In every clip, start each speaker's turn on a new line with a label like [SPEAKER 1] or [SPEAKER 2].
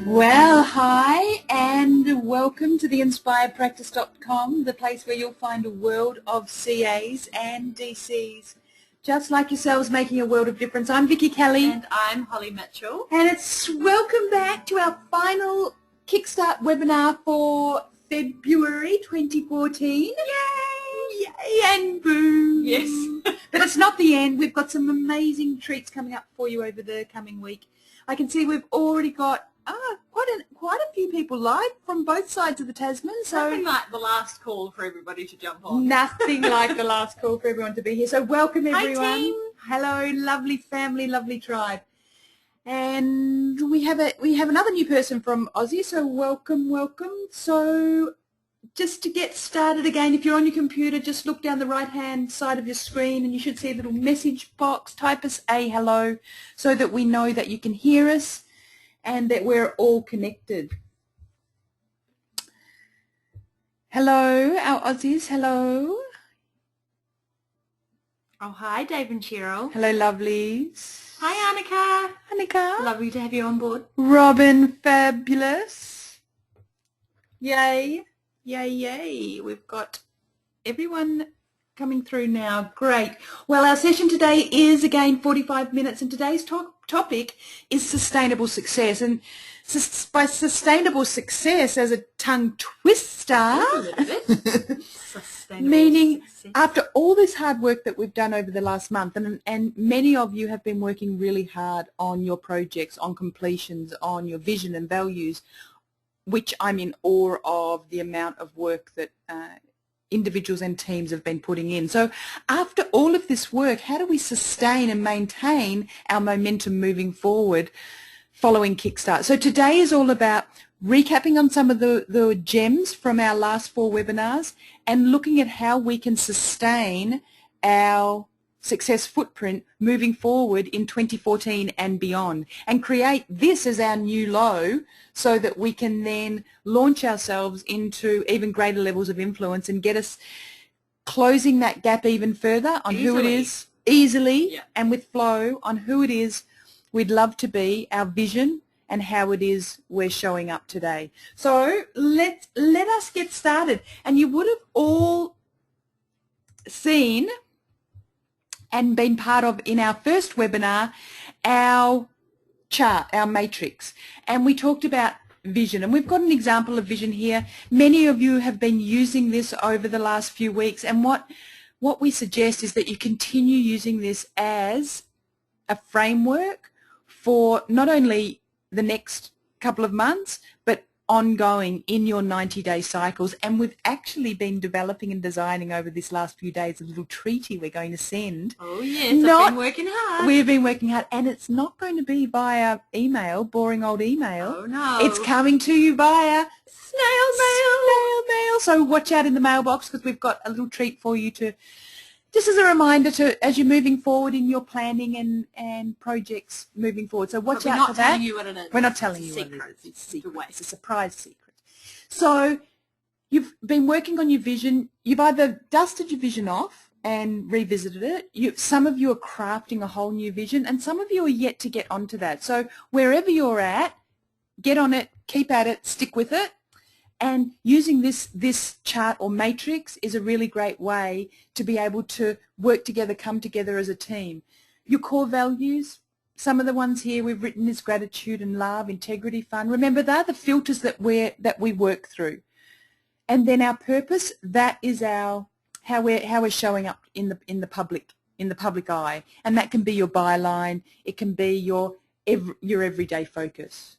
[SPEAKER 1] Well, hi and welcome to the InspiredPractice.com, the place where you'll find a world of CAs and DCs, just like yourselves, making a world of difference. I'm Vicky Kelly.
[SPEAKER 2] And I'm Holly Mitchell.
[SPEAKER 1] And it's welcome back to our final Kickstart webinar for February 2014. Yay! Yay and boo!
[SPEAKER 2] Yes.
[SPEAKER 1] But it's not the end. We've got some amazing treats coming up for you over the coming week. I can see we've already got quite a few people live from both sides of the Tasman. So
[SPEAKER 2] nothing like the last call for everybody to jump on.
[SPEAKER 1] Nothing like the last call for everyone to be here. So welcome everyone.
[SPEAKER 2] Hi, team.
[SPEAKER 1] Hello, lovely family, lovely tribe. And we have another new person from Aussie. So welcome. So just to get started again, if you're on your computer, just look down the right-hand side of your screen and you should see a little message box. Type us a hello so that we know that you can hear us and that we're all connected. Hello, our Aussies, hello.
[SPEAKER 2] Oh, hi, Dave and Cheryl.
[SPEAKER 1] Hello, lovelies.
[SPEAKER 2] Hi,
[SPEAKER 1] Annika.
[SPEAKER 2] Lovely to have you on board.
[SPEAKER 1] Robin, fabulous. Yay. We've got everyone coming through now. Great. Well, our session today is, again, 45 minutes, and today's topic is sustainable success. And by sustainable success, as a tongue twister,
[SPEAKER 2] A little bit.
[SPEAKER 1] meaning success. After all this hard work that we've done over the last month, and many of you have been working really hard on your projects, on completions, on your vision and values, which I'm in awe of the amount of work that individuals and teams have been putting in. So after all of this work, how do we sustain and maintain our momentum moving forward following Kickstart? So today is all about recapping on some of the gems from our last 4 webinars and looking at how we can sustain our success footprint moving forward in 2014 and beyond, and create this as our new low so that we can then launch ourselves into even greater levels of influence and get us closing that gap even further on who it is easily, yeah, and with flow on who it is we'd love to be, our vision, and how it is we're showing up today. So let us get started. And you would have all seen and been part of in our first webinar our chart, our matrix, and we talked about vision, and we've got an example of vision here. Many of you have been using this over the last few weeks, and what we suggest is that you continue using this as a framework for not only the next couple of months but ongoing in your 90-day cycles. And we've actually been developing and designing over this last few days a little treaty we're going to send.
[SPEAKER 2] Oh yes, I've been working hard.
[SPEAKER 1] We've been working hard, and it's not going to be via email, boring old email.
[SPEAKER 2] Oh no.
[SPEAKER 1] It's coming to you via
[SPEAKER 2] snail mail.
[SPEAKER 1] So watch out in the mailbox, because we've got a little treat for you to, just as a reminder to, as you're moving forward in your planning and projects moving forward. So watch out for that.
[SPEAKER 2] We're not telling you what it is.
[SPEAKER 1] We're not telling you what it is.
[SPEAKER 2] It's secret.
[SPEAKER 1] It's a surprise secret. So you've been working on your vision. You've either dusted your vision off and revisited it. Some of you are crafting a whole new vision, and some of you are yet to get onto that. So wherever you're at, get on it, keep at it, stick with it. And using this chart or matrix is a really great way to be able to work together, come together as a team. Your core values, some of the ones here we've written is gratitude and love, integrity, fun. Remember, they're the filters that we work through. And then our purpose, that is how we're showing up in the public eye. And that can be your byline. It can be your everyday focus.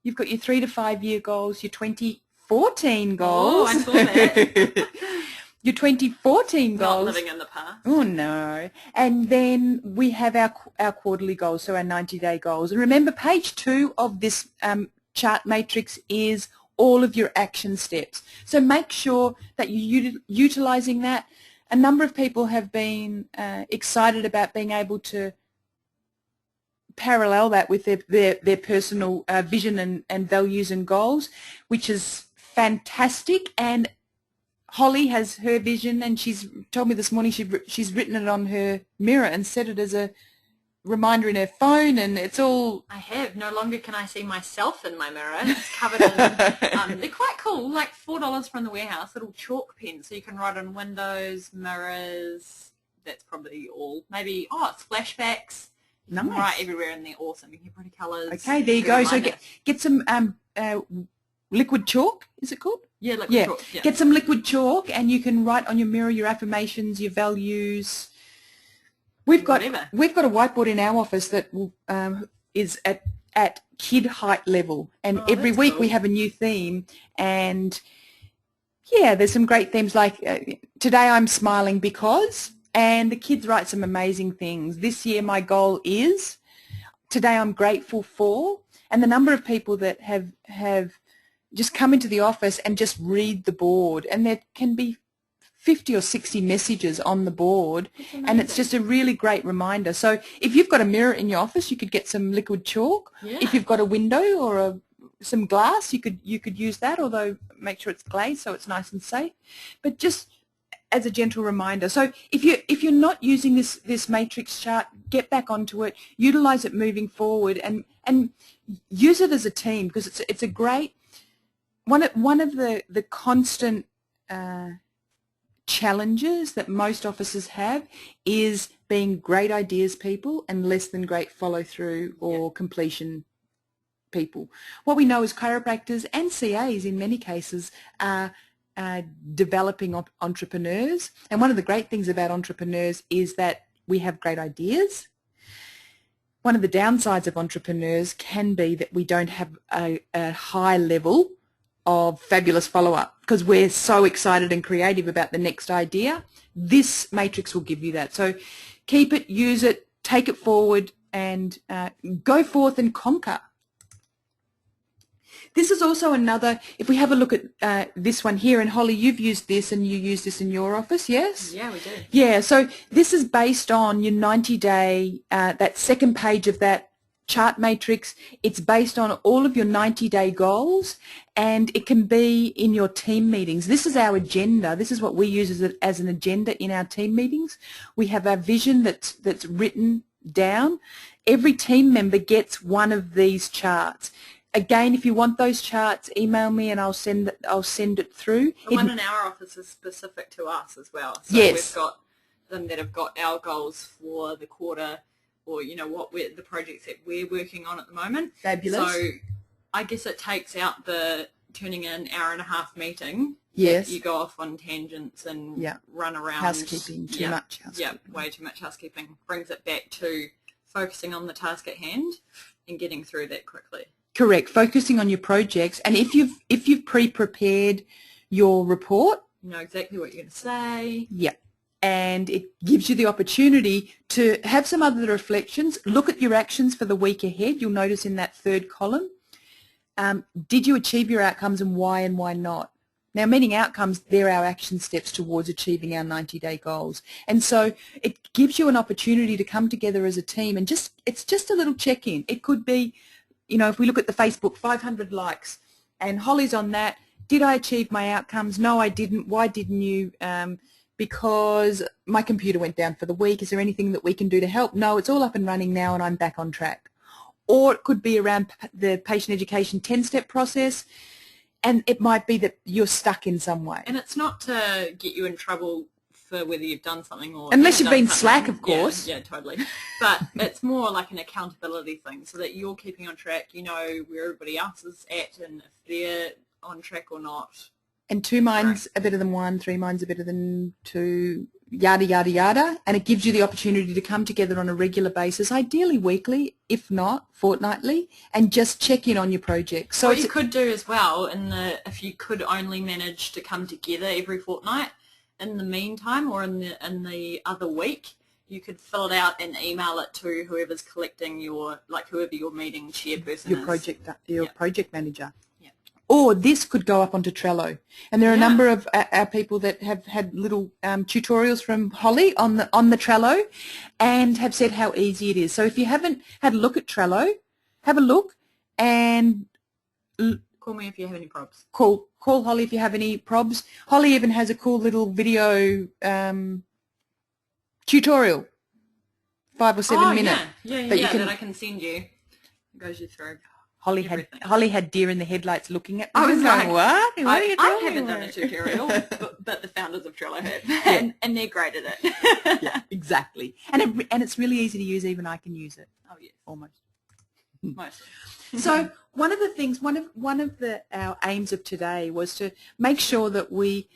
[SPEAKER 1] You've got your 3 to 5 year goals, your 2014 goals.
[SPEAKER 2] Oh, I saw that.
[SPEAKER 1] Your 2014 goals.
[SPEAKER 2] Not living in the past.
[SPEAKER 1] Oh, no. And then we have our quarterly goals, so our 90-day goals. And remember, page 2 of this chart matrix is all of your action steps. So make sure that you're utilizing that. A number of people have been excited about being able to parallel that with their personal vision and values and goals, which is fantastic. And Holly has her vision, and she's told me this morning she's written it on her mirror and set it as a reminder in her phone, and it's all...
[SPEAKER 2] I have. No longer can I see myself in my mirror. It's covered in, they're quite cool, like $4 from the warehouse, little chalk pens, so you can write on windows, mirrors, that's probably all. Maybe, it's flashbacks. You can write everywhere and they're awesome. You can pretty colours.
[SPEAKER 1] Okay, there you go. So get some liquid chalk, is it called?
[SPEAKER 2] Yeah, liquid chalk. Yeah.
[SPEAKER 1] Get some liquid chalk and you can write on your mirror your affirmations, your values. We've got a whiteboard in our office that is at kid height level, and every week we have a new theme, and there's some great themes like today I'm smiling because, and the kids write some amazing things. This year my goal is, today I'm grateful for, and the number of people that have just come into the office and just read the board, and there can be 50 or 60 messages on the board, and it's just a really great reminder. So if you've got a mirror in your office, you could get some liquid chalk. If you've got a window or some glass, you could use that, although make sure it's glazed so it's nice and safe. But just as a gentle reminder. So if you're not using this matrix chart, get back onto it, utilize it moving forward, and use it as a team, because it's a great one of the constant challenges that most officers have is being great ideas people and less than great follow-through or completion people. What we know is chiropractors and CAs in many cases are developing entrepreneurs, and one of the great things about entrepreneurs is that we have great ideas. One of the downsides of entrepreneurs can be that we don't have a high level of fabulous follow-up because we're so excited and creative about the next idea. This matrix will give you that. So keep it, use it, take it forward, and go forth and conquer. This is also another, if we have a look at this one here, and Holly, you've used this and you use this in your office, yes?
[SPEAKER 2] Yeah, we do.
[SPEAKER 1] Yeah, so this is based on your 90-day, that second page of that chart matrix. It's based on all of your 90-day goals, and it can be in your team meetings. This is our agenda. This is what we use as an agenda in our team meetings. We have our vision that's written down. Every team member gets one of these charts. Again, if you want those charts, email me and I'll send it through.
[SPEAKER 2] The one in our office is specific to us as well. So
[SPEAKER 1] yes.
[SPEAKER 2] We've got them that have got our goals for the quarter, or what the projects that we're working on at the moment.
[SPEAKER 1] Fabulous.
[SPEAKER 2] So I guess it takes out the turning in hour-and-a-half meeting.
[SPEAKER 1] Yes.
[SPEAKER 2] You go off on tangents and run around.
[SPEAKER 1] Housekeeping, too much housekeeping.
[SPEAKER 2] Yeah, way too much housekeeping. Brings it back to focusing on the task at hand and getting through that quickly.
[SPEAKER 1] Correct. Focusing on your projects, and if you've pre-prepared your report,
[SPEAKER 2] you know exactly what you're going to say.
[SPEAKER 1] Yeah. And it gives you the opportunity to have some other reflections. Look at your actions for the week ahead. You'll notice in that third column, did you achieve your outcomes and why not? Now, meeting outcomes, they're our action steps towards achieving our 90-day goals. And so it gives you an opportunity to come together as a team, and it's just a little check-in. It could be, if we look at the Facebook, 500 likes, and Holly's on that. Did I achieve my outcomes? No, I didn't. Why didn't you? Because my computer went down for the week. Is there anything that we can do to help? No, it's all up and running now and I'm back on track. Or it could be around the patient education 10-step process, and it might be that you're stuck in some way.
[SPEAKER 2] And it's not to get you in trouble for whether you've done something or
[SPEAKER 1] unless you've been slack, of course.
[SPEAKER 2] Yeah, totally. But it's more like an accountability thing, so that you're keeping on track, where everybody else is at and if they're on track or not.
[SPEAKER 1] And 2 minds are better than 1, 3 minds are better than 2, yada, yada, yada. And it gives you the opportunity to come together on a regular basis, ideally weekly, if not fortnightly, and just check in on your project. So
[SPEAKER 2] what you could do as well, if you could only manage to come together every fortnight, in the meantime or in the other week, you could fill it out and email it to whoever's collecting whoever your meeting chairperson is.
[SPEAKER 1] Your project manager. Or this could go up onto Trello. And there are a number of our people that have had little tutorials from Holly on the Trello and have said how easy it is. So if you haven't had a look at Trello, have a look and
[SPEAKER 2] call me if you have any probs.
[SPEAKER 1] Call Holly if you have any probs. Holly even has a cool little video tutorial, 5 or 7 minutes.
[SPEAKER 2] That I can send you. It goes you through.
[SPEAKER 1] Holly had deer in the headlights looking at me.
[SPEAKER 2] I was
[SPEAKER 1] going,
[SPEAKER 2] like,
[SPEAKER 1] what are you doing?
[SPEAKER 2] I haven't done a tutorial, but the founders of Trello have, and they're great at it.
[SPEAKER 1] Yeah, exactly. And it's really easy to use. Even I can use it.
[SPEAKER 2] Oh yeah,
[SPEAKER 1] almost.
[SPEAKER 2] Mostly.
[SPEAKER 1] So one of the things, one of our aims of today was to make sure that we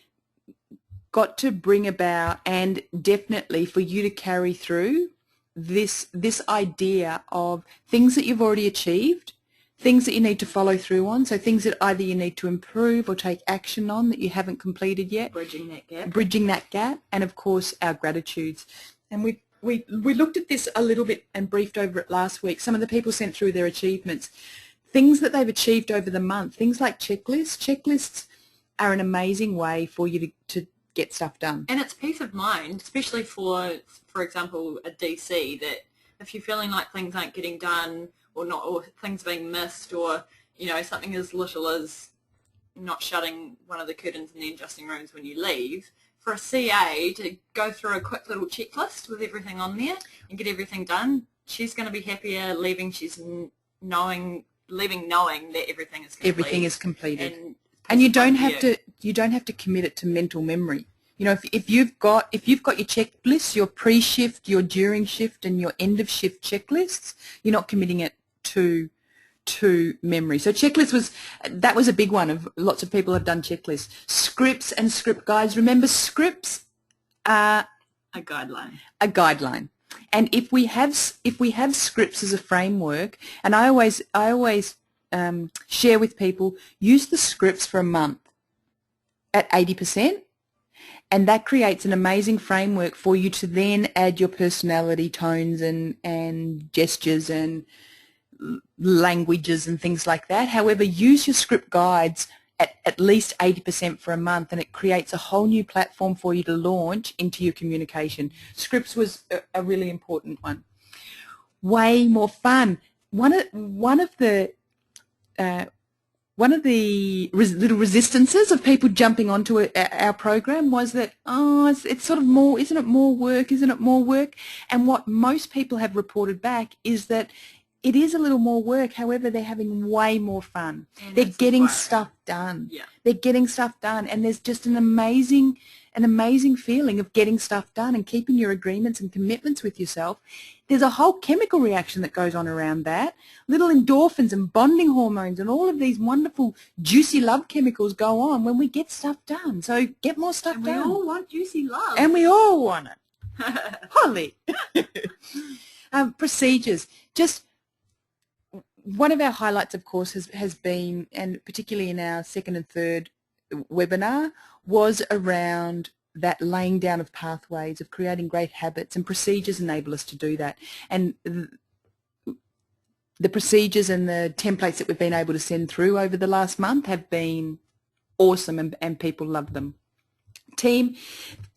[SPEAKER 1] got to bring about, and definitely for you to carry through this idea of things that you've already achieved, things that you need to follow through on, so things that either you need to improve or take action on that you haven't completed yet.
[SPEAKER 2] Bridging that gap.
[SPEAKER 1] And of course our gratitudes. And we looked at this a little bit and briefed over it last week. Some of the people sent through their achievements, things that they've achieved over the month, things like checklists. Checklists are an amazing way for you to get stuff done.
[SPEAKER 2] And it's peace of mind, especially for example, a DC, that if you're feeling like things aren't getting done or not, or things being missed, or something as little as not shutting one of the curtains in the adjusting rooms when you leave, for a CA to go through a quick little checklist with everything on there and get everything done, she's going to be happier leaving. Leaving knowing that everything is complete.
[SPEAKER 1] Everything is completed, and you don't have to commit it to mental memory. If you've got your checklists, your pre-shift, your during shift, and your end of shift checklists, you're not committing it to memory. So checklist was a big one. Of lots of people have done checklists. Scripts and script guides. Remember, scripts are
[SPEAKER 2] a guideline.
[SPEAKER 1] And if we have scripts as a framework, and I always share with people, use the scripts for a month at 80%. And that creates an amazing framework for you to then add your personality, tones and gestures and languages and things like that. However, use your script guides at least 80% for a month, and it creates a whole new platform for you to launch into your communication. Scripts was a really important one. Way more fun. One of the little resistances of people jumping onto our program was that, it's sort of more, isn't it more work? And what most people have reported back is that it is a little more work. However, they're having way more fun. They're getting stuff done.
[SPEAKER 2] Yeah.
[SPEAKER 1] They're getting stuff done, and there's just an amazing feeling of getting stuff done and keeping your agreements and commitments with yourself. There's a whole chemical reaction that goes on around that. Little endorphins and bonding hormones and all of these wonderful juicy love chemicals go on when we get stuff done. So get more stuff done.
[SPEAKER 2] We all want juicy love.
[SPEAKER 1] And we all want it. Holly. Procedures. Just one of our highlights, of course, has been, and particularly in our second and third webinar, was around that laying down of pathways, of creating great habits, and procedures enable us to do that. And the procedures and the templates that we've been able to send through over the last month have been awesome, and people love them. Team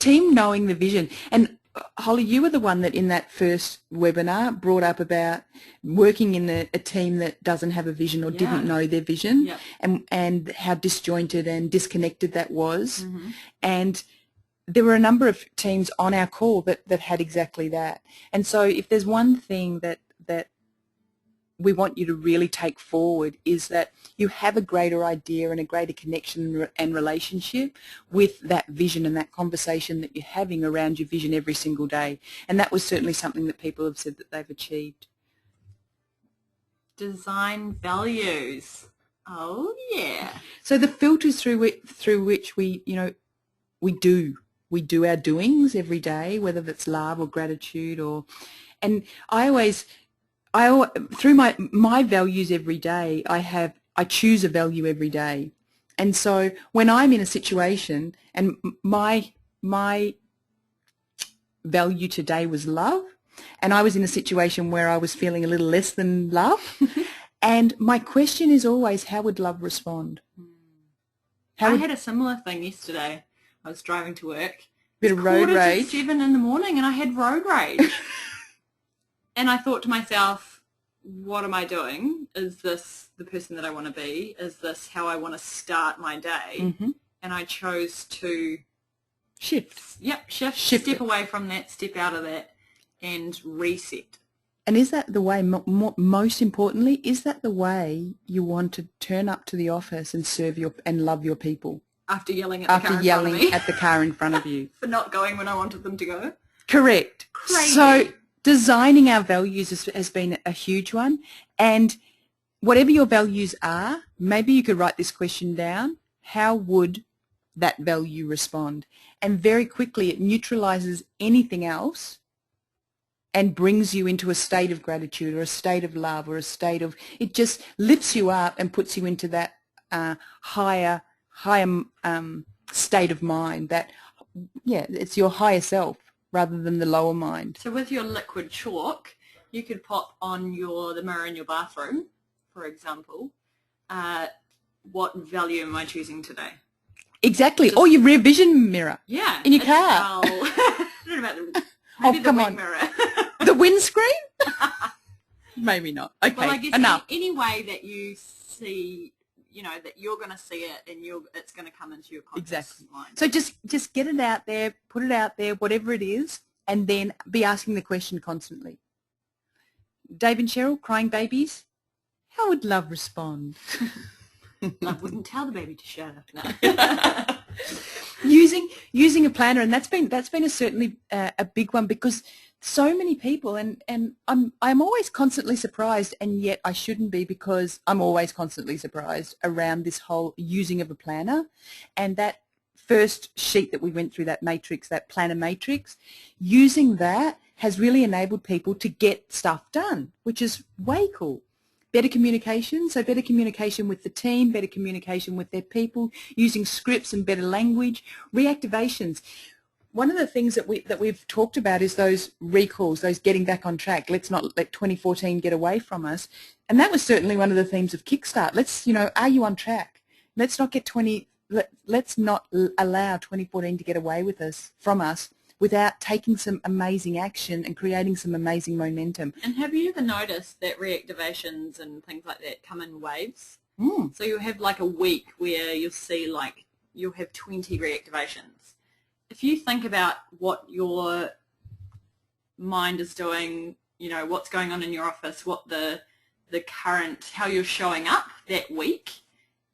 [SPEAKER 1] knowing the vision. And Holly, you were the one that in that first webinar brought up about working in a team that doesn't have a vision or didn't know their vision, and how disjointed and disconnected that was.
[SPEAKER 2] Mm-hmm.
[SPEAKER 1] And there were a number of teams on our call that had exactly that. And so if there's one thing that we want you to really take forward, is that you have a greater idea and a greater connection and relationship with that vision and that conversation that you're having around your vision every single day. And that was certainly something that people have said that they've achieved.
[SPEAKER 2] Design values. Oh yeah.
[SPEAKER 1] So the filters through which we do our doings every day, whether that's love or gratitude, and through my values every day, I choose a value every day. And so when I'm in a situation and my value today was love, and I was in a situation where I was feeling a little less than love, and my question is always, how would love respond?
[SPEAKER 2] I had a similar thing yesterday. I was driving to work.
[SPEAKER 1] Bit of road rage.
[SPEAKER 2] 7 in the morning, and I had road rage. And I thought to myself, what am I doing? Is this the person that I want to be? Is this how I want to start my day?
[SPEAKER 1] Mm-hmm.
[SPEAKER 2] And I chose to
[SPEAKER 1] shift,
[SPEAKER 2] step away from that, step out of that, and reset.
[SPEAKER 1] And is that the way, most importantly, is that the way you want to turn up to the office and serve and love your people?
[SPEAKER 2] After yelling at the car in front of you.
[SPEAKER 1] For
[SPEAKER 2] not going when I wanted them to go?
[SPEAKER 1] Correct.
[SPEAKER 2] Crazy.
[SPEAKER 1] So designing our values has been a huge one. And whatever your values are, maybe you could write this question down. How would that value respond? And very quickly it neutralizes anything else and brings you into a state of gratitude or a state of love or a state of, it just lifts you up and puts you into that higher state of mind, that, it's your higher self rather than the lower mind.
[SPEAKER 2] So with your liquid chalk, you could pop on the mirror in your bathroom, for example, what value am I choosing today?
[SPEAKER 1] Exactly. Or your rear vision mirror.
[SPEAKER 2] Yeah.
[SPEAKER 1] In your car.
[SPEAKER 2] I don't know about the wing mirror.
[SPEAKER 1] The windscreen? Maybe not. Okay,
[SPEAKER 2] well, I guess
[SPEAKER 1] enough.
[SPEAKER 2] Any way that you see, that you're going to see it and it's going to come into your conscious mind.
[SPEAKER 1] So just get it out there, put it out there, whatever it is, and then be asking the question constantly. Dave and Cheryl, crying babies, how would love respond?
[SPEAKER 2] Love wouldn't tell the baby to shut up. No.
[SPEAKER 1] using a planner, and that's been certainly a big one, because so many people, and I'm always constantly surprised, and yet I shouldn't be, because I'm always constantly surprised around this whole using of a planner. And that first sheet that we went through, that matrix, that planner matrix, using that has really enabled people to get stuff done, which is way cool. Better communication, so better communication with the team, better communication with their people, using scripts and better language. Reactivations. One of the things that we've talked about is those recalls, those getting back on track. Let's not let 2014 get away from us. And that was certainly one of the themes of Kickstart. Let's, are you on track? Let's not let's not allow 2014 to get away from us without taking some amazing action and creating some amazing momentum.
[SPEAKER 2] And have you ever noticed that reactivations and things like that come in waves? So you'll have like a week where you'll have 20 reactivations. If you think about what your mind is doing, what's going on in your office, what the current, how you're showing up that week,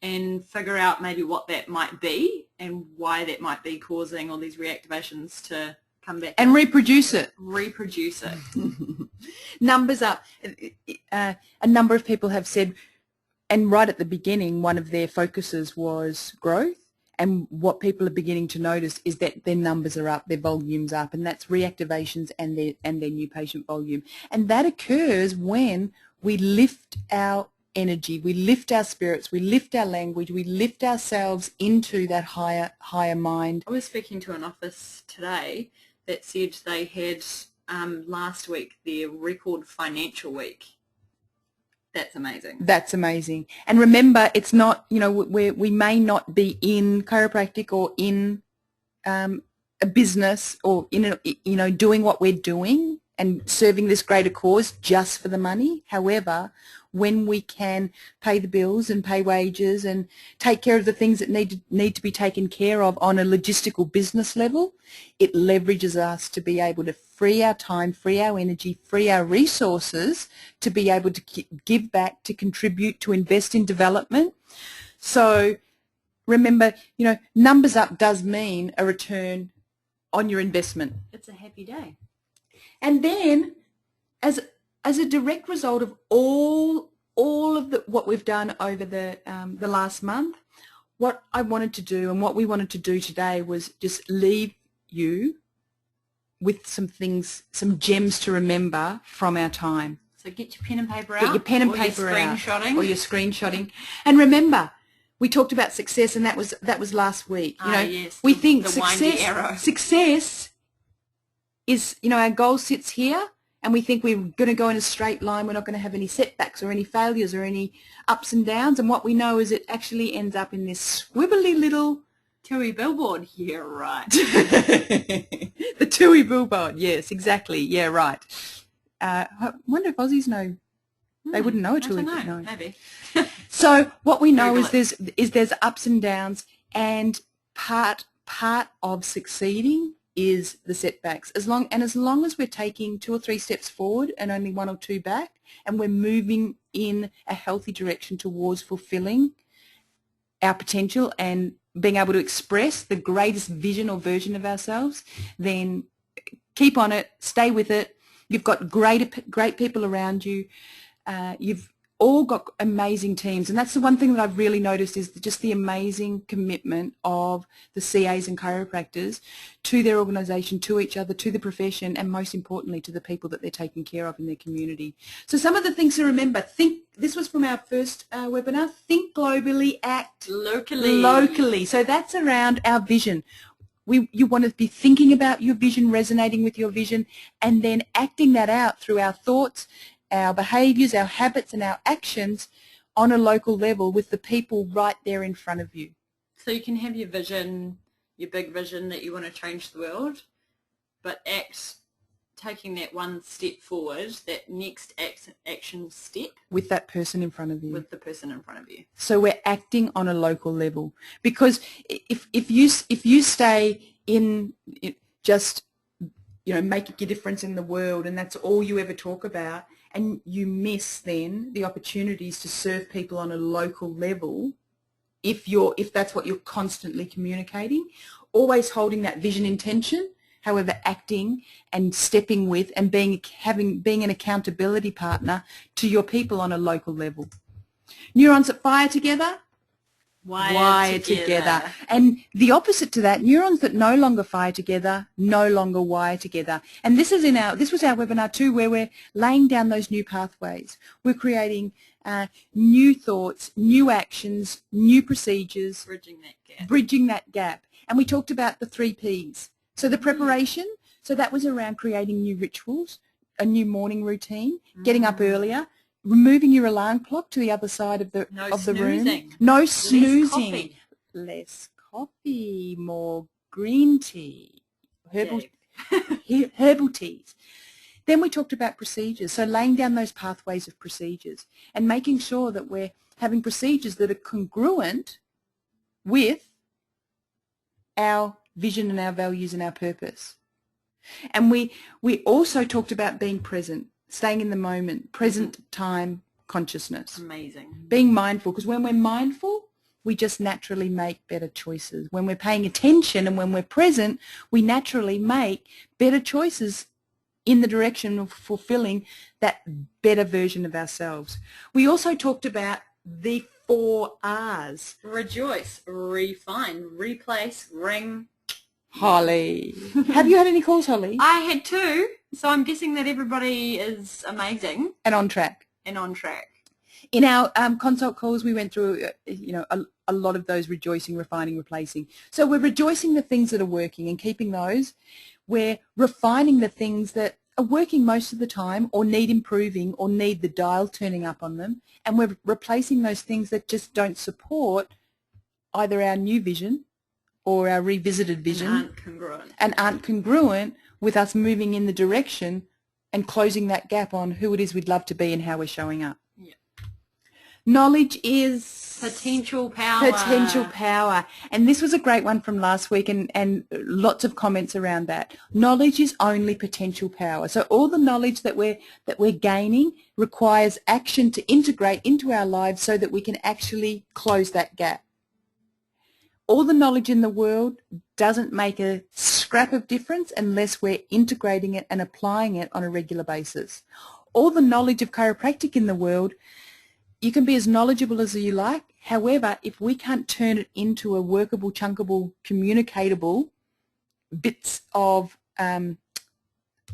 [SPEAKER 2] and figure out maybe what that might be and why that might be causing all these reactivations to come back.
[SPEAKER 1] And reproduce it.
[SPEAKER 2] Reproduce it.
[SPEAKER 1] Numbers up. A number of people have said, and right at the beginning, one of their focuses was growth. And what people are beginning to notice is that their numbers are up, their volume's up, and that's reactivations and their new patient volume. And that occurs when we lift our energy, we lift our spirits, we lift our language, we lift ourselves into that higher mind.
[SPEAKER 2] I was speaking to an office today that said they had last week their record financial week. That's amazing.
[SPEAKER 1] That's amazing. And remember, it's not, we may not be in chiropractic or in a business or doing what we're doing and serving this greater cause just for the money. However, when we can pay the bills and pay wages and take care of the things that need to be taken care of on a logistical business level, it leverages us to be able to free our time, free our energy, free our resources to be able to give back, to contribute, to invest in development. So remember, numbers up does mean a return on your investment.
[SPEAKER 2] It's a happy day.
[SPEAKER 1] And then, as a direct result of all of what we've done over the last month, what I wanted to do and what we wanted to do today was just leave you with some things, some gems to remember from our time.
[SPEAKER 2] So get your pen and paper out.
[SPEAKER 1] Get your pen and paper out.
[SPEAKER 2] Or
[SPEAKER 1] your screenshotting. And remember, we talked about success, and that was last week.
[SPEAKER 2] Yes,
[SPEAKER 1] we think
[SPEAKER 2] success
[SPEAKER 1] is, our goal sits here, and we think we're going to go in a straight line. We're not going to have any setbacks or any failures or any ups and downs. And what we know is it actually ends up in this squibbly little
[SPEAKER 2] TUI billboard here, right?
[SPEAKER 1] The TUI billboard, yes, exactly. Yeah, right. I wonder if Aussies know They wouldn't know it
[SPEAKER 2] I
[SPEAKER 1] till
[SPEAKER 2] don't
[SPEAKER 1] we
[SPEAKER 2] know.
[SPEAKER 1] know.
[SPEAKER 2] Maybe.
[SPEAKER 1] So what we know
[SPEAKER 2] Google
[SPEAKER 1] is there's ups and downs, and part of succeeding is the setbacks. As long as we're taking 2 or 3 steps forward and only 1 or 2 back, and we're moving in a healthy direction towards fulfilling our potential and being able to express the greatest vision or version of ourselves, then keep on it, stay with it. You've got great people around you. You've all got amazing teams, and that's the one thing that I've really noticed is just the amazing commitment of the CAs and chiropractors to their organisation, to each other, to the profession, and most importantly to the people that they're taking care of in their community. So some of the things to remember: this was from our first webinar, think globally, act locally. So that's around our vision. You want to be thinking about your vision, resonating with your vision, and then acting that out through our thoughts, our behaviours, our habits, and our actions on a local level with the people right there in front of you.
[SPEAKER 2] So you can have your vision, your big vision that you want to change the world, but taking that one step forward, that next action step.
[SPEAKER 1] With that person in front of you.
[SPEAKER 2] With the person in front of you.
[SPEAKER 1] So we're acting on a local level. Because if you stay in just, making a difference in the world and that's all you ever talk about, and you miss then the opportunities to serve people on a local level, if that's what you're constantly communicating, always holding that vision intention, however acting and stepping with and being an accountability partner to your people on a local level. Neurons that fire together, wire together. And the opposite to that, neurons that no longer fire together, no longer wire together. And this was our webinar too, where we're laying down those new pathways. We're creating new thoughts, new actions, new procedures. Bridging that gap. And we talked about the 3 Ps. So the preparation, so that was around creating new rituals, a new morning routine, getting up earlier, removing your alarm clock to the other side of the room. No snoozing. Less coffee, more green tea, herbal teas. Then we talked about procedures, so laying down those pathways of procedures and making sure that we're having procedures that are congruent with our vision and our values and our purpose. And we also talked about being present, staying in the moment, present time consciousness.
[SPEAKER 2] Amazing.
[SPEAKER 1] Being mindful, because when we're mindful, we just naturally make better choices. When we're paying attention and when we're present, we naturally make better choices in the direction of fulfilling that better version of ourselves. We also talked about the 4 R's.
[SPEAKER 2] Rejoice, refine, replace, ring,
[SPEAKER 1] Holly. Have you had any calls, Holly?
[SPEAKER 2] I had 2, so I'm guessing that everybody is amazing.
[SPEAKER 1] And on track. In our consult calls, we went through, a lot of those rejoicing, refining, replacing. So we're rejoicing the things that are working and keeping those. We're refining the things that are working most of the time or need improving or need the dial turning up on them. And we're replacing those things that just don't support either our new vision or our revisited vision and aren't congruent with us moving in the direction and closing that gap on who it is we'd love to be and how we're showing up.
[SPEAKER 2] Yeah.
[SPEAKER 1] Knowledge is
[SPEAKER 2] potential power.
[SPEAKER 1] And this was a great one from last week and lots of comments around that. Knowledge is only potential power. So all the knowledge that we're gaining requires action to integrate into our lives so that we can actually close that gap. All the knowledge in the world doesn't make a scrap of difference unless we're integrating it and applying it on a regular basis. All the knowledge of chiropractic in the world, you can be as knowledgeable as you like. However, if we can't turn it into a workable, chunkable, communicatable bits of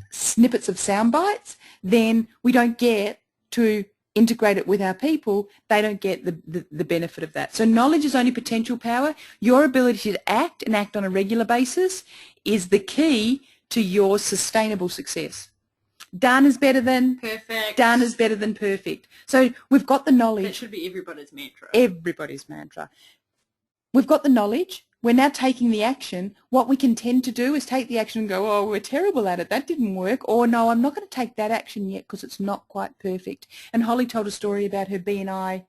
[SPEAKER 1] snippets of sound bites, then we don't get to integrate it with our people. They don't get the benefit of that. So knowledge is only potential power. Your ability to act and act on a regular basis is the key to your sustainable success. Done is better than
[SPEAKER 2] perfect.
[SPEAKER 1] Done is better than perfect. So we've got the knowledge.
[SPEAKER 2] That should be everybody's mantra.
[SPEAKER 1] Everybody's mantra. We've got the knowledge. we're now taking the action. What we can tend to do is take the action and go, oh, we're terrible at it. That didn't work. Or, no, I'm not going to take that action yet because it's not quite perfect. And Holly told a story about her BNI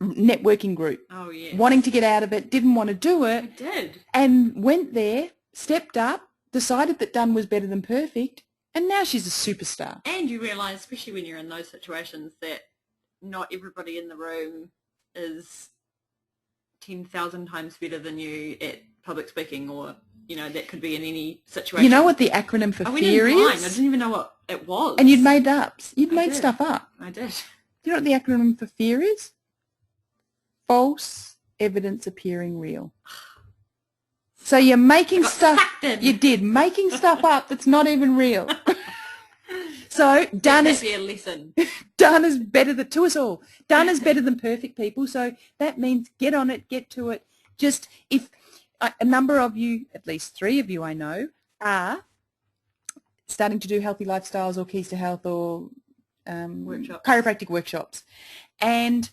[SPEAKER 1] networking group.
[SPEAKER 2] Oh, yeah.
[SPEAKER 1] Wanting to get out of it, didn't want to do it.
[SPEAKER 2] I did.
[SPEAKER 1] And went there, stepped up, decided that done was better than perfect, and now she's a superstar.
[SPEAKER 2] And you realise, especially when you're in those situations, that not everybody in the room is 10,000 times better than you at public speaking, or, you know, that could be in any situation.
[SPEAKER 1] You know what the acronym for fear is?
[SPEAKER 2] I didn't even know what it was.
[SPEAKER 1] And you'd made stuff up.
[SPEAKER 2] I did.
[SPEAKER 1] You know what the acronym for fear is? False evidence appearing real. So you're making stuff, making stuff up that's not even real. So done is
[SPEAKER 2] a lesson.
[SPEAKER 1] Done is better than, to us all. Done is better than perfect, people. So that means get on it, get to it. Just if a number of you, at least 3 of you I know, are starting to do healthy lifestyles or keys to health or chiropractic workshops, and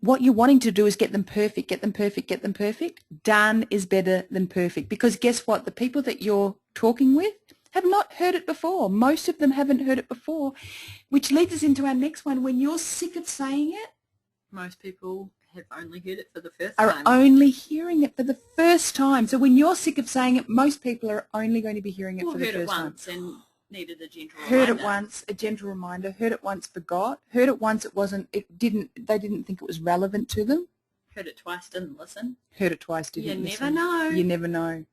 [SPEAKER 1] what you're wanting to do is get them perfect, get them perfect, get them perfect. Done is better than perfect, because guess what? The people that you're talking with have not heard it before. Most of them haven't heard it before, which leads us into our next one. When you're sick of saying it,
[SPEAKER 2] most people have only heard it for the first
[SPEAKER 1] are
[SPEAKER 2] time.
[SPEAKER 1] only hearing it for the first time. So when you're sick of saying it, most people are only going to be hearing it for the first time.
[SPEAKER 2] Heard it once and needed a gentle reminder.
[SPEAKER 1] Heard it once, a gentle reminder. Heard it once, forgot. Heard it once, they didn't think it was relevant to them.
[SPEAKER 2] Heard it twice, didn't listen.
[SPEAKER 1] Heard it twice, didn't listen.
[SPEAKER 2] You never know.
[SPEAKER 1] You never know.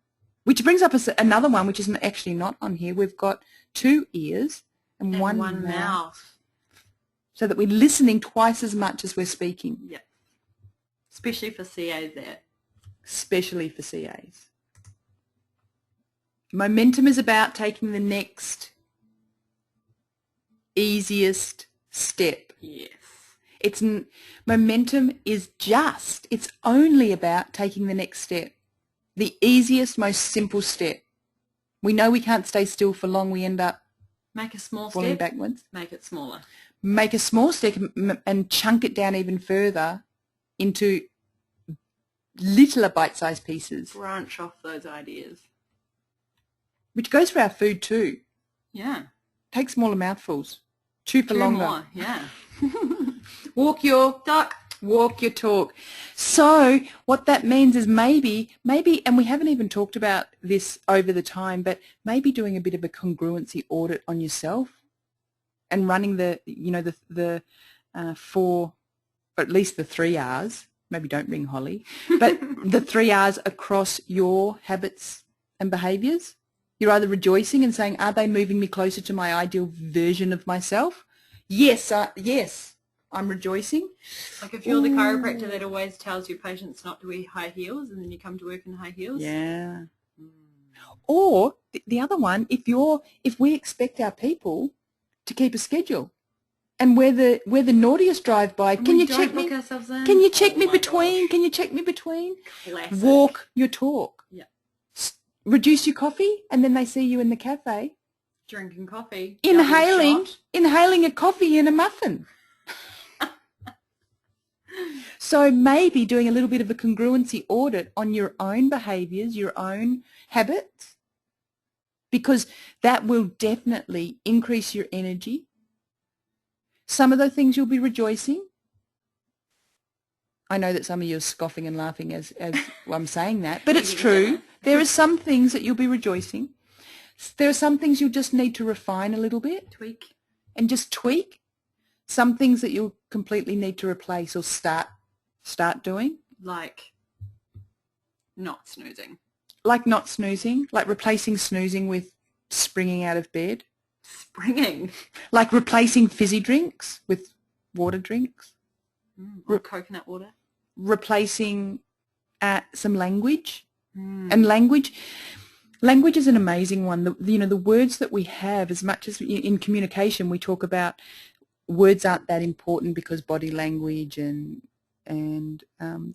[SPEAKER 1] Which brings up another one, which is actually not on here. We've got 2 ears and one mouth. So that we're listening twice as much as we're speaking.
[SPEAKER 2] Yep. Especially for CAs there.
[SPEAKER 1] Especially for CAs. Momentum is about taking the next easiest step.
[SPEAKER 2] Yes.
[SPEAKER 1] Momentum is it's only about taking the next step. The easiest, most simple step. We know we can't stay still for long. We end up
[SPEAKER 2] make a small
[SPEAKER 1] falling
[SPEAKER 2] step,
[SPEAKER 1] backwards.
[SPEAKER 2] Make it smaller.
[SPEAKER 1] Make a small step and chunk it down even further into littler bite-sized pieces.
[SPEAKER 2] Branch off those ideas.
[SPEAKER 1] Which goes for our food too.
[SPEAKER 2] Yeah.
[SPEAKER 1] Take smaller mouthfuls. Chew for longer.
[SPEAKER 2] More, yeah.
[SPEAKER 1] Walk your duck. Walk your talk. So what that means is maybe, and we haven't even talked about this over the time, but maybe doing a bit of a congruency audit on yourself and running the 4, or at least the 3 R's. Maybe don't ring Holly, but the 3 R's across your habits and behaviours. You're either rejoicing and saying, are they moving me closer to my ideal version of myself? Yes, yes. I'm rejoicing.
[SPEAKER 2] Like if you're the chiropractor that always tells your patients not to wear high heels and then you come to work in high heels.
[SPEAKER 1] Yeah. Or the other one, if we expect our people to keep a schedule and we're the naughtiest drive by, can you check me? Can you check me between? Can you check me between?
[SPEAKER 2] Classic.
[SPEAKER 1] Walk your talk.
[SPEAKER 2] Yeah.
[SPEAKER 1] Reduce your coffee, and then they see you in the cafe
[SPEAKER 2] drinking coffee,
[SPEAKER 1] inhaling a coffee and a muffin. So maybe doing a little bit of a congruency audit on your own behaviours, your own habits, because that will definitely increase your energy. Some of the things you'll be rejoicing. I know that some of you are scoffing and laughing as I'm saying that, but it's true. There are some things that you'll be rejoicing. There are some things you'll just need to refine a little bit.
[SPEAKER 2] Tweak.
[SPEAKER 1] And just tweak. Some things that you'll completely need to replace or start doing.
[SPEAKER 2] Like not snoozing.
[SPEAKER 1] Like not snoozing. Like replacing snoozing with springing out of bed.
[SPEAKER 2] Springing?
[SPEAKER 1] Like replacing fizzy drinks with water drinks.
[SPEAKER 2] Or coconut water.
[SPEAKER 1] Replacing some language. And language is an amazing one. The words that we have, as much as in communication we talk about words aren't that important because body language and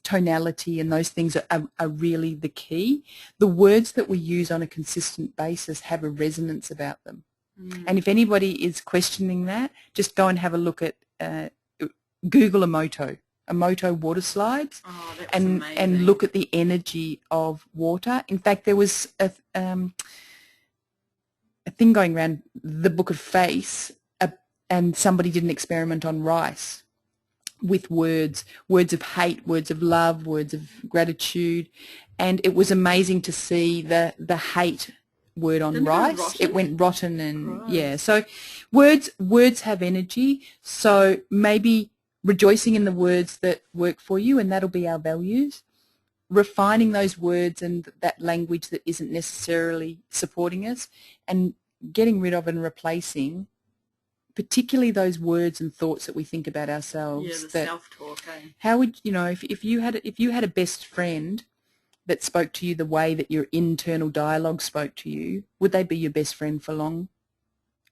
[SPEAKER 1] tonality and those things are really the key. The words that we use on a consistent basis have a resonance about them. And if anybody is questioning that, just go and have a look at Google a motto Emoto water slides,
[SPEAKER 2] Oh, that was
[SPEAKER 1] and
[SPEAKER 2] amazing.
[SPEAKER 1] look at the energy of water. In fact, there was a thing going around the Book of Face, and somebody did an experiment on rice with words of hate, words of love, words of gratitude, and it was amazing to see the hate word on
[SPEAKER 2] Didn't it go
[SPEAKER 1] rice.
[SPEAKER 2] rotten?
[SPEAKER 1] It went rotten, and
[SPEAKER 2] Gross.
[SPEAKER 1] yeah. So words have energy. So maybe rejoicing in the words that work for you, and that'll be our values. Refining those words and that language that isn't necessarily supporting us, and getting rid of and replacing particularly those words and thoughts that we think about ourselves.
[SPEAKER 2] Yeah, the
[SPEAKER 1] that
[SPEAKER 2] self-talk.
[SPEAKER 1] how would you know if you had a best friend that spoke to you the way that your internal dialogue spoke to you, would they be your best friend for long?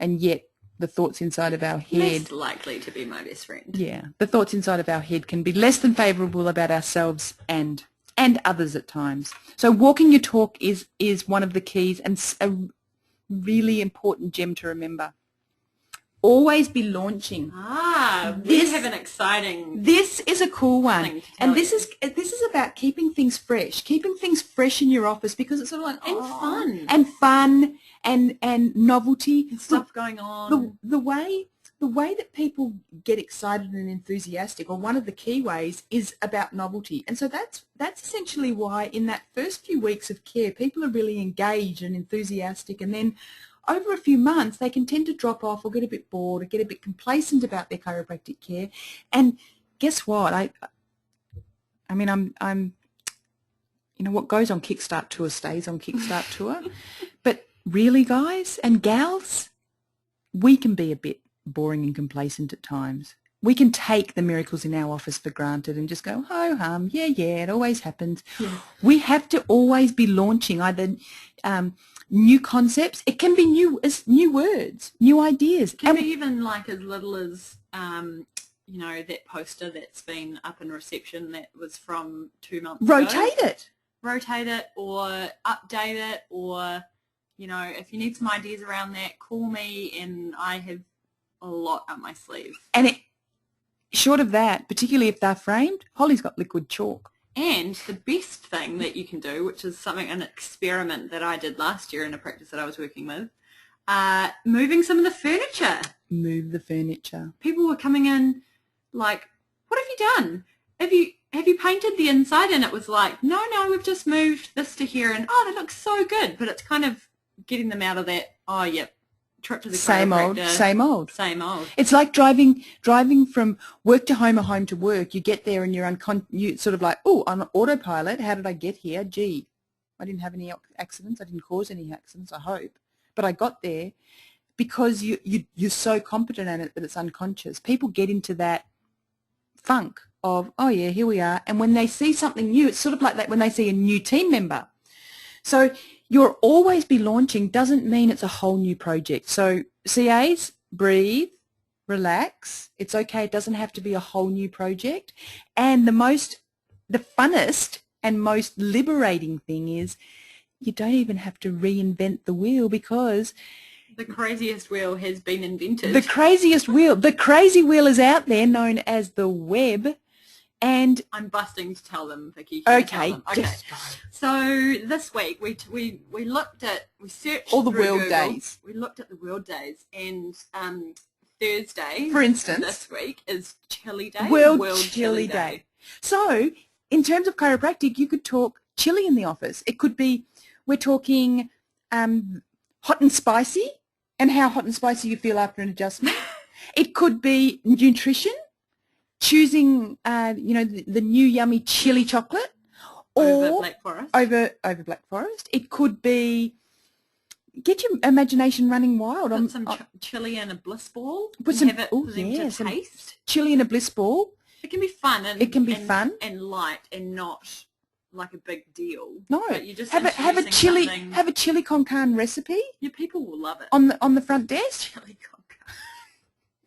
[SPEAKER 1] And yet the thoughts inside of our head,
[SPEAKER 2] Less likely to be my best friend.
[SPEAKER 1] yeah, the thoughts inside of our head can be less than favorable about ourselves and others at times. So walking your talk is one of the keys, and a really important gem to remember. Always be launching.
[SPEAKER 2] We have an exciting.
[SPEAKER 1] This is a cool one, and this
[SPEAKER 2] you.
[SPEAKER 1] is about keeping things fresh in your office, because it's sort of like
[SPEAKER 2] And
[SPEAKER 1] fun and novelty
[SPEAKER 2] and stuff going on.
[SPEAKER 1] The way that people get excited and enthusiastic, or one of the key ways, is about novelty. And so that's essentially why in that first few weeks of care, people are really engaged and enthusiastic, and then over a few months they can tend to drop off or get a bit bored or get a bit complacent about their chiropractic care. And guess what? I mean, I'm you know, what goes on Kickstart Tour stays on Kickstart Tour. But really, guys and gals, we can be a bit boring and complacent at times. We can take the miracles in our office for granted and just go, ho hum, yeah, it always happens. Yeah. We have to always be launching either new concepts. It can be new words, new ideas.
[SPEAKER 2] It can be even like as little as you know, that poster that's been up in reception that was from 2 months ago.
[SPEAKER 1] Rotate it,
[SPEAKER 2] or update it, or you know, if you need some ideas around that, call me, and I have a lot up my sleeve.
[SPEAKER 1] And short of that, particularly if they're framed, Holly's got liquid chalk.
[SPEAKER 2] And the best thing that you can do, which is an experiment that I did last year in a practice that I was working with, moving some of the furniture.
[SPEAKER 1] Move the furniture.
[SPEAKER 2] People were coming in like, what have you done? Have you painted the inside? And it was like, no, we've just moved this to here, and that looks so good. But it's kind of getting them out of that, trip to the chiropractor. Same old.
[SPEAKER 1] It's like driving from work to home or home to work. You get there and you sort of like, oh, on autopilot, how did I get here? Gee, I didn't have any accidents. I didn't cause any accidents, I hope. But I got there because you're so competent at it that it's unconscious. People get into that funk of, oh yeah, here we are. And when they see something new, it's sort of like that when they see a new team member. So you'll always be launching doesn't mean it's a whole new project. So CAs, breathe, relax. It's okay. It doesn't have to be a whole new project. And the funnest and most liberating thing is you don't even have to reinvent the wheel, because
[SPEAKER 2] the craziest wheel has been invented.
[SPEAKER 1] The crazy wheel is out there, known as the web. And
[SPEAKER 2] I'm busting to tell them, Vicky.
[SPEAKER 1] Okay.
[SPEAKER 2] So this week we searched
[SPEAKER 1] all the
[SPEAKER 2] through
[SPEAKER 1] world
[SPEAKER 2] Google.
[SPEAKER 1] days.
[SPEAKER 2] We looked at the world days, and Thursday,
[SPEAKER 1] for instance,
[SPEAKER 2] this week is Chili Day.
[SPEAKER 1] World Chili Day. So in terms of chiropractic, you could talk chili in the office. It could be we're talking hot and spicy, and how hot and spicy you feel after an adjustment. It could be nutrition. Choosing, the new yummy chili chocolate, or
[SPEAKER 2] over Black Forest.
[SPEAKER 1] Over Black Forest. It could be get your imagination running wild.
[SPEAKER 2] Put some chili in a bliss ball.
[SPEAKER 1] Put some taste. Chili in a bliss ball.
[SPEAKER 2] It can be fun.
[SPEAKER 1] It can be fun
[SPEAKER 2] and light, and not like a big deal.
[SPEAKER 1] No,
[SPEAKER 2] but you just
[SPEAKER 1] have a chili con carne recipe.
[SPEAKER 2] Yeah, people will love it
[SPEAKER 1] on the front desk.
[SPEAKER 2] Chili con carne.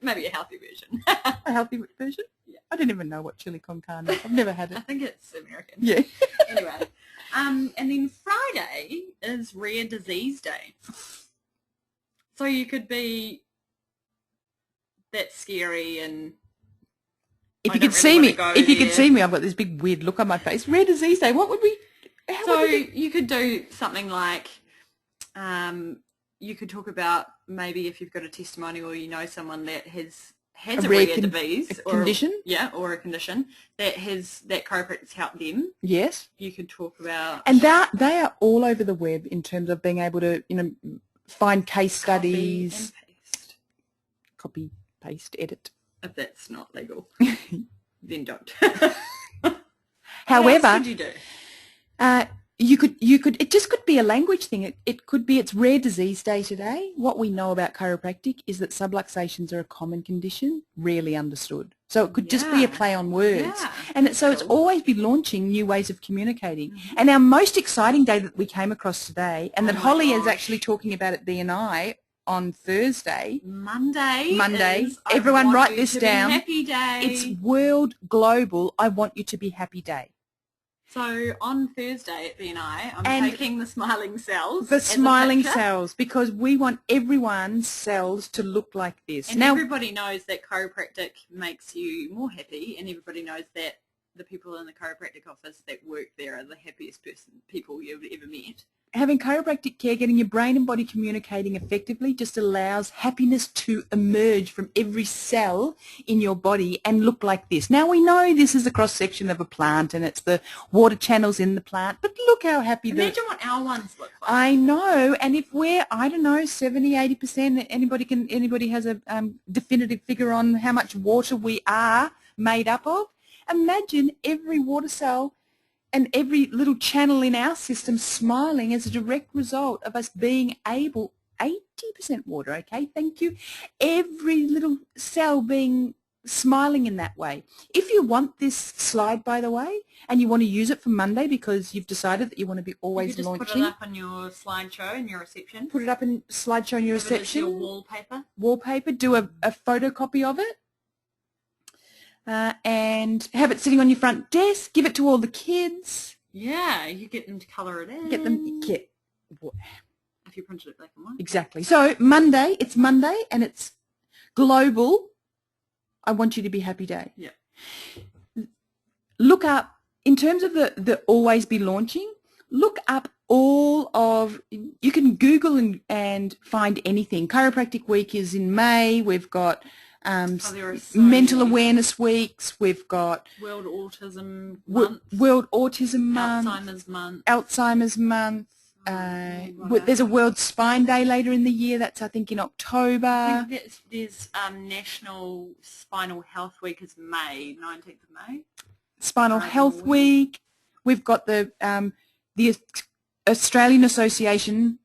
[SPEAKER 2] Maybe a healthy version.
[SPEAKER 1] A healthy version. Yeah. I didn't even know what chili con carne is. I've never had it.
[SPEAKER 2] I think it's American.
[SPEAKER 1] Yeah.
[SPEAKER 2] Anyway, and then Friday is Rare Disease Day. So you could be that scary and
[SPEAKER 1] If
[SPEAKER 2] I
[SPEAKER 1] you
[SPEAKER 2] don't
[SPEAKER 1] could
[SPEAKER 2] really
[SPEAKER 1] see
[SPEAKER 2] wanna
[SPEAKER 1] me,
[SPEAKER 2] go
[SPEAKER 1] if you could
[SPEAKER 2] there.
[SPEAKER 1] see me, I've got this big weird look on my face. Rare Disease Day. What would we? How
[SPEAKER 2] So
[SPEAKER 1] would we?
[SPEAKER 2] you could do something like, you could talk about maybe if you've got a testimonial or you know someone that has a
[SPEAKER 1] rare
[SPEAKER 2] rare disease or
[SPEAKER 1] condition?
[SPEAKER 2] or a condition that chiropractic helped them.
[SPEAKER 1] Yes.
[SPEAKER 2] You could talk about,
[SPEAKER 1] And they are all over the web in terms of being able to, find case studies. Copy, paste, edit.
[SPEAKER 2] If that's not legal, then don't.
[SPEAKER 1] However,
[SPEAKER 2] what else could you do?
[SPEAKER 1] You could, it just could be a language thing. It could be, it's Rare Disease Day today. What we know about chiropractic is that subluxations are a common condition, rarely understood. So it could just be a play on words.
[SPEAKER 2] Yeah.
[SPEAKER 1] And
[SPEAKER 2] That's
[SPEAKER 1] it's
[SPEAKER 2] cool.
[SPEAKER 1] always be launching new ways of communicating. And our most exciting day that we came across today, and that
[SPEAKER 2] my
[SPEAKER 1] Holly is
[SPEAKER 2] gosh.
[SPEAKER 1] actually talking about at BNI on Thursday.
[SPEAKER 2] Monday. Is,
[SPEAKER 1] Everyone
[SPEAKER 2] I want
[SPEAKER 1] write
[SPEAKER 2] you
[SPEAKER 1] this
[SPEAKER 2] to be
[SPEAKER 1] down.
[SPEAKER 2] Happy Day.
[SPEAKER 1] It's World Global I Want You to Be Happy Day.
[SPEAKER 2] So on Thursday at BNI, I'm
[SPEAKER 1] And
[SPEAKER 2] taking the smiling cells.
[SPEAKER 1] The
[SPEAKER 2] as a
[SPEAKER 1] smiling
[SPEAKER 2] picture.
[SPEAKER 1] cells, because we want everyone's cells to look like this.
[SPEAKER 2] And
[SPEAKER 1] now,
[SPEAKER 2] everybody knows that chiropractic makes you more happy, and everybody knows that the people in the chiropractic office that work there are the happiest people you've ever met.
[SPEAKER 1] having chiropractic care, getting your brain and body communicating effectively just allows happiness to emerge from every cell in your body and look like this. Now, we know this is a cross-section of a plant and it's the water channels in the plant, but look how happy
[SPEAKER 2] Imagine what our ones look like.
[SPEAKER 1] I know, and if we're, I don't know, 70, 80%, anybody has a definitive figure on how much water we are made up of, imagine every water cell and every little channel in our system smiling as a direct result of us being able, 80% water, okay, thank you, every little cell being smiling in that way. If you want this slide, by the way, and you want to use it for Monday because you've decided that you want to be always launching.
[SPEAKER 2] You could just put it up on your slideshow in your reception.
[SPEAKER 1] Put it up in slideshow in your reception.
[SPEAKER 2] Your wallpaper.
[SPEAKER 1] Wallpaper, do a photocopy of it. And have it sitting on your front desk. Give it to all the kids.
[SPEAKER 2] Yeah, you get them to colour it in.
[SPEAKER 1] Get them.
[SPEAKER 2] If you printed it black and white.
[SPEAKER 1] Exactly. So Monday, it's Monday, and it's global. I want you to be happy day.
[SPEAKER 2] Yeah.
[SPEAKER 1] Look up, in terms of the always be launching, look up all of, you can Google and find anything. Chiropractic Week is in May. We've got mental awareness weeks. We've got
[SPEAKER 2] World Autism Month.
[SPEAKER 1] World Autism Month.
[SPEAKER 2] Alzheimer's Month.
[SPEAKER 1] Alzheimer's Month. There's a World Spine Day later in the year. That's, I think, in October.
[SPEAKER 2] I think there's National Spinal Health Week is May, 19th of May.
[SPEAKER 1] Spinal Health Week. We've got the Australian Association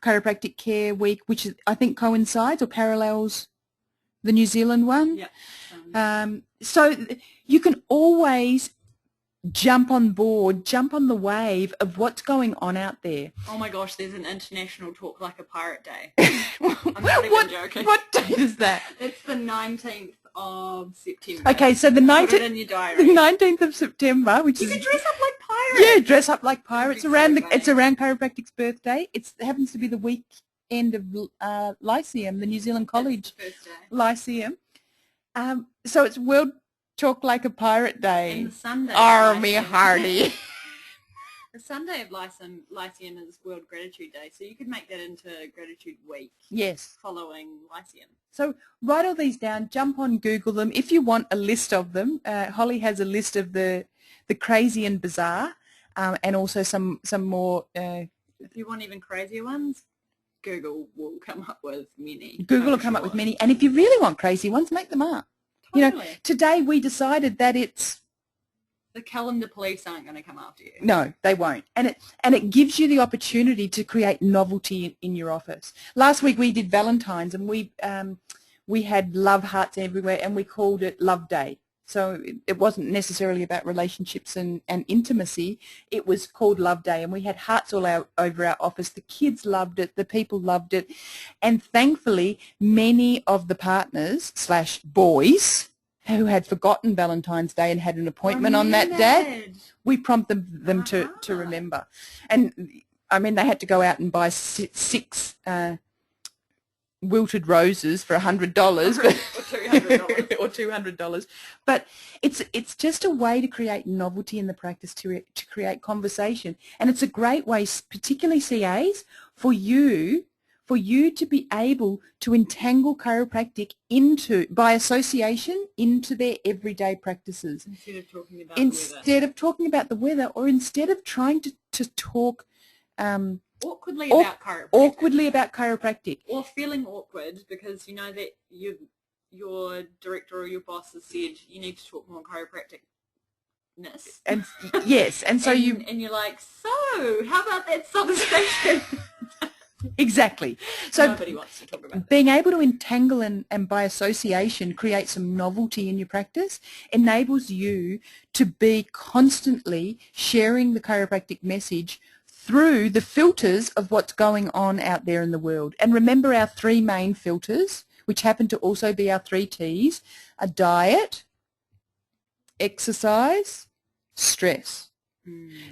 [SPEAKER 1] Chiropractic Care Week, which I think coincides or parallels the New Zealand one.
[SPEAKER 2] Yeah.
[SPEAKER 1] So you can always jump on board, jump on the wave of what's going on out there.
[SPEAKER 2] Oh my gosh, there's an International Talk Like a Pirate Day. I'm not even joking.
[SPEAKER 1] What date is that?
[SPEAKER 2] It's the 19th of September.
[SPEAKER 1] Okay, so the 19th,
[SPEAKER 2] Put it in your diary.
[SPEAKER 1] the 19th of September, which
[SPEAKER 2] you
[SPEAKER 1] is...
[SPEAKER 2] can dress up like pirates.
[SPEAKER 1] Yeah, dress up like pirates. It's
[SPEAKER 2] So
[SPEAKER 1] around Chiropractic's birthday. It happens to be the weekend of Lyceum, the New Zealand College Lyceum. So it's World Talk Like a Pirate Day.
[SPEAKER 2] And the Sunday.
[SPEAKER 1] Army Hardy.
[SPEAKER 2] The Sunday of Lyceum is World Gratitude Day, so you could make that into Gratitude Week.
[SPEAKER 1] Yes.
[SPEAKER 2] Following Lyceum.
[SPEAKER 1] So write all these down, jump on, Google them. If you want a list of them, Holly has a list of the crazy and bizarre, and also some more.
[SPEAKER 2] If you want even crazier ones, Google will come up with many.
[SPEAKER 1] Google will come up with many, and if you really want crazy ones, make them up.
[SPEAKER 2] Totally.
[SPEAKER 1] You know, today we decided that it's...
[SPEAKER 2] The calendar police aren't going to come after you.
[SPEAKER 1] No, they won't. And it gives you the opportunity to create novelty in your office. Last week we did Valentine's, and we had love hearts everywhere, and we called it Love Day. So it wasn't necessarily about relationships and intimacy. It was called Love Day, and we had hearts all over our office. The kids loved it. The people loved it. And thankfully, many of the partners / boys who had forgotten Valentine's Day and had an appointment on that day, we prompted them to remember. And, I mean, they had to go out and buy six wilted roses for $100.
[SPEAKER 2] $200. $200.
[SPEAKER 1] or $200. But it's just a way to create novelty in the practice, to create conversation. And it's a great way, particularly CAs, for you to be able to entangle chiropractic by association into their everyday practices.
[SPEAKER 2] Instead of talking about the weather.
[SPEAKER 1] Or instead of trying to talk
[SPEAKER 2] Awkwardly about chiropractic. Or feeling awkward because you know that your director or your boss has said you need to talk more chiropractic-ness.
[SPEAKER 1] And yes, and so
[SPEAKER 2] and you're like, so how about that substation?
[SPEAKER 1] Exactly. So
[SPEAKER 2] nobody wants to talk about that.
[SPEAKER 1] Being able to entangle and by association create some novelty in your practice enables you to be constantly sharing the chiropractic message through the filters of what's going on out there in the world. And remember our three main filters, which happen to also be our 3 T's, are diet, exercise, stress.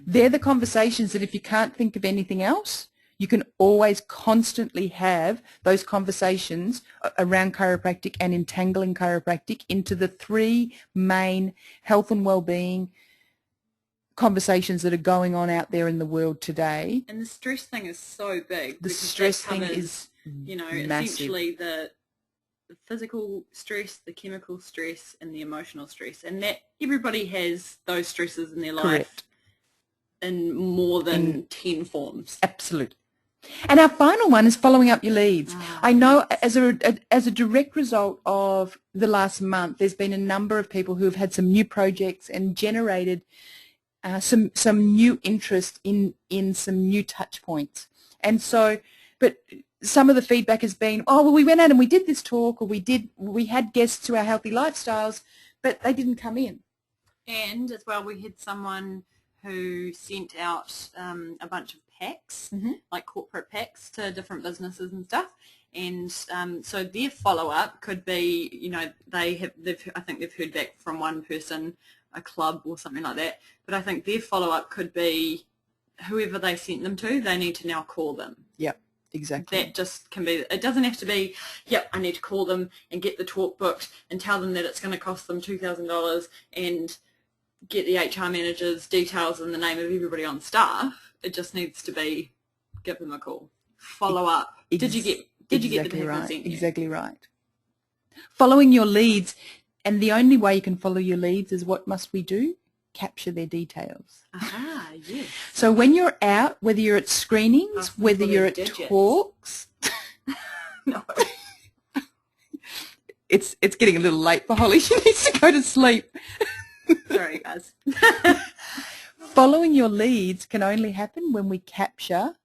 [SPEAKER 1] They're the conversations that if you can't think of anything else, you can always constantly have those conversations around chiropractic and entangling chiropractic into the 3 main health and well-being conversations that are going on out there in the world today.
[SPEAKER 2] And the stress thing is so big.
[SPEAKER 1] The stress thing is massive.
[SPEAKER 2] Essentially the physical stress, the chemical stress, and the emotional stress. And that everybody has those stresses in their life.
[SPEAKER 1] Correct.
[SPEAKER 2] In more than 10 forms.
[SPEAKER 1] Absolutely. And our final one is following up your leads. I know as a direct result of the last month, there's been a number of people who have had some new projects and generated some new interest in some new touch points. And so, but some of the feedback has been, oh, well, we went out and we did this talk, or we had guests to our healthy lifestyles, but they didn't come in.
[SPEAKER 2] And as well, we had someone who sent out a bunch of packs, like corporate packs to different businesses and stuff. And so their follow-up could be, you know, I think they've heard back from one person, a club or something like that. But I think their follow-up could be whoever they sent them to, they need to now call them.
[SPEAKER 1] Yep, exactly.
[SPEAKER 2] That just can be, it doesn't have to be, yep, I need to call them and get the talk booked and tell them that it's going to cost them $2,000 and get the HR manager's details and the name of everybody on staff. It just needs to be, give them a call, follow up. Did you get the people
[SPEAKER 1] right.
[SPEAKER 2] sent you?
[SPEAKER 1] Exactly right. Following your leads, and the only way you can follow your leads is what must we do? Capture their details.
[SPEAKER 2] Aha, yes.
[SPEAKER 1] So when you're out, whether you're at screenings, whether you're at talks,
[SPEAKER 2] no.
[SPEAKER 1] It's getting a little late for Holly. She needs to go to sleep.
[SPEAKER 2] Sorry, guys.
[SPEAKER 1] Following your leads can only happen when we capture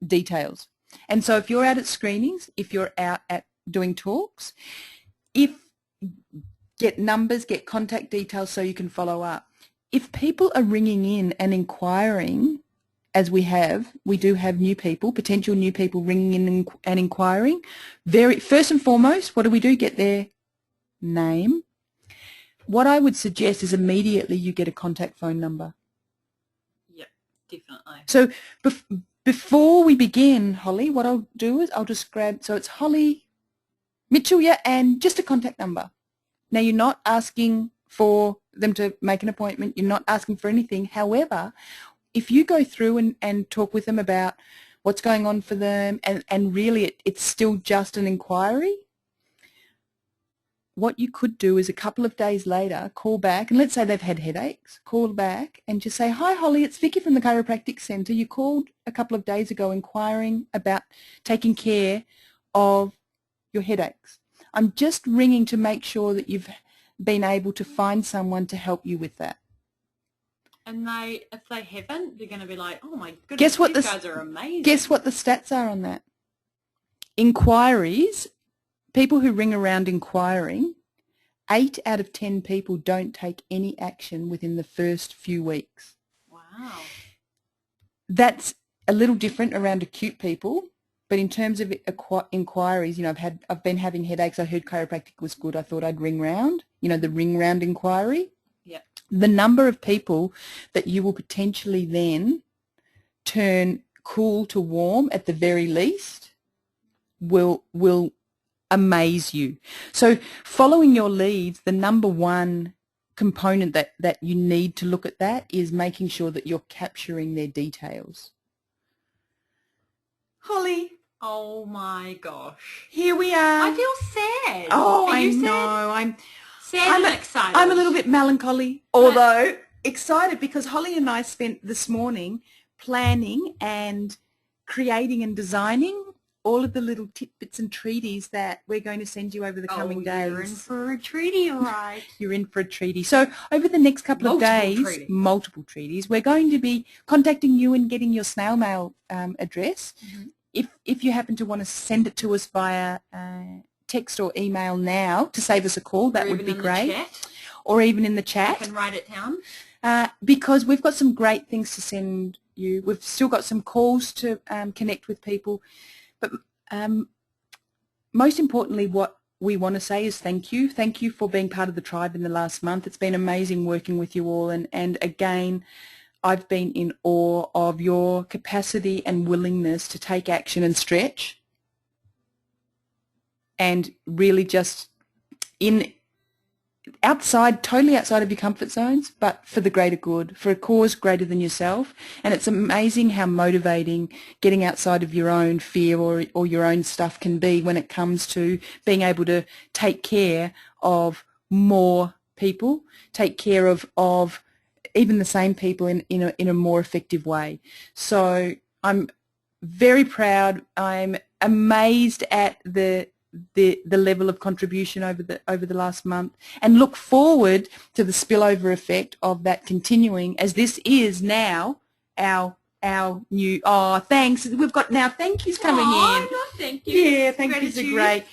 [SPEAKER 1] details. And so if you're out at screenings, if you're out at doing talks, get numbers, get contact details so you can follow up. If people are ringing in and inquiring, as we do have new people, potential new people ringing in and inquiring, first and foremost, what do? Get their name. What I would suggest is immediately you get a contact phone number.
[SPEAKER 2] Yep, definitely.
[SPEAKER 1] So before we begin, Holly, what I'll do is I'll just grab, so it's Holly Mitchell, yeah, and just a contact number. Now, you're not asking for them to make an appointment. You're not asking for anything. However, if you go through and talk with them about what's going on for them and really it's still just an inquiry, what you could do is a couple of days later call back, and let's say they've had headaches, call back and just say, hi, Holly, it's Vicky from the Chiropractic Centre. You called a couple of days ago inquiring about taking care of your headaches. I'm just ringing to make sure that you've been able to find someone to help you with that.
[SPEAKER 2] And if they haven't, they're going to be like, oh my goodness, these guys are amazing.
[SPEAKER 1] Guess what the stats are on that? Inquiries, people who ring around inquiring, 8 out of 10 people don't take any action within the first few weeks.
[SPEAKER 2] Wow.
[SPEAKER 1] That's a little different around acute people. But in terms of inquiries, you know, I've been having headaches. I heard chiropractic was good. I thought I'd ring round. You know, the ring round inquiry.
[SPEAKER 2] Yep.
[SPEAKER 1] The number of people that you will potentially then turn cool to warm at the very least will amaze you. So following your leads, the number one component that you need to look at that is making sure that you're capturing their details. Holly.
[SPEAKER 2] Oh my gosh.
[SPEAKER 1] Here we are.
[SPEAKER 2] I feel sad.
[SPEAKER 1] Oh,
[SPEAKER 2] Are you
[SPEAKER 1] I
[SPEAKER 2] sad?
[SPEAKER 1] know.
[SPEAKER 2] Sad and excited.
[SPEAKER 1] I'm a little bit melancholy, although excited because Holly and I spent this morning planning and creating and designing all of the little tidbits and treaties that we're going to send you over the coming days.
[SPEAKER 2] You're in for a treaty, all right.
[SPEAKER 1] You're in for a treaty. So over the next couple of days, multiple treaties, we're going to be contacting you and getting your snail mail address. Mm-hmm. If you happen to want to send it to us via text or email now to save us a call, that would be great. Or even in the chat.
[SPEAKER 2] I can write it down.
[SPEAKER 1] Because we've got some great things to send you. We've still got some calls to connect with people. But most importantly, what we want to say is thank you. Thank you for being part of the tribe in the last month. It's been amazing working with you all. And again, I've been in awe of your capacity and willingness to take action and stretch and really just totally outside of your comfort zones, but for the greater good, for a cause greater than yourself. And it's amazing how motivating getting outside of your own fear or your own stuff can be when it comes to being able to take care of more people, take care of even the same people in a more effective way. So I'm very proud. I'm amazed at the level of contribution over the last month, and look forward to the spillover effect of that continuing, as this is now our new. Oh, thanks. We've got now thank yous coming in.
[SPEAKER 2] No, thank you.
[SPEAKER 1] Yeah, thank yous are great.